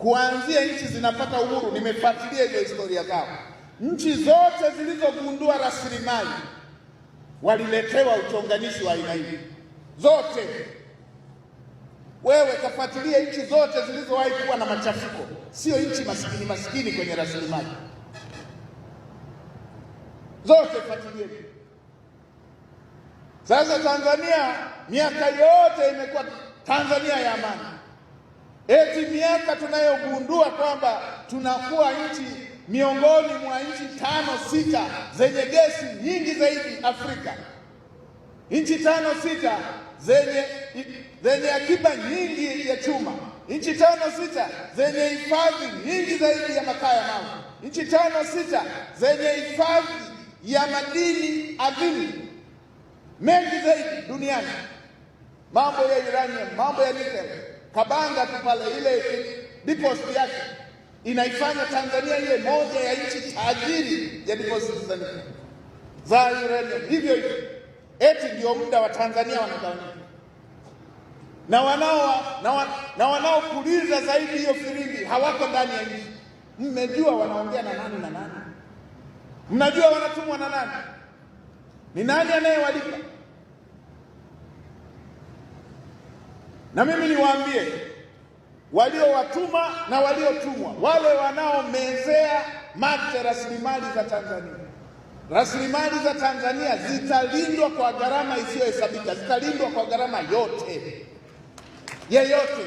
kuanzia nchi zinapata uhuru, nimefuatilia hizo historia zao. Nchi zote zilizogundua rasilimali waliletewa uchonganishi wa aina hii zote. Wewe kafuatilia nchi zote zilizowahi kuwa na machafuko, sio nchi maskini kwenye rasilimali zote, fuatilia. Sasa Tanzania miaka yote imekuwa Tanzania ya amani. Eti miaka tunayogundua kwamba tunakuwa nchi miongoni mwa nchi 5-6 zenye gesi nyingi zaidi Afrika, nchi 5-6 zenye akiba nyingi ya chuma, nchi 5-6 zenye hifadhi nyingi zaidi ya makaa ya mawe, nchi 5-6 zenye hifadhi ya madini adhimu mengi zaidi duniani. Mambo ya uranium, mambo ya nickel, Kabanga tu pale, ile deposit yake inaifanya Tanzania ile moja ya nchi tajiri ya deposit za uranium. Hivyo eti ndio muda wa Tanzania wanagawanyika, na wanaopuliza zaidi hiyo filimbi hawako ndani ya nchi. Mmejua wanaongea na nani na nani? Mnajua wanatumwa na nani? Ni nani anayewalipa? Na mimi niwaambie, waliowatuma na waliotumwa, wale wanaomezea mate rasilimali za Tanzania. Rasilimali za Tanzania zitalindwa kwa gharama isiyohesabika, zitalindwa kwa gharama yote yeyote.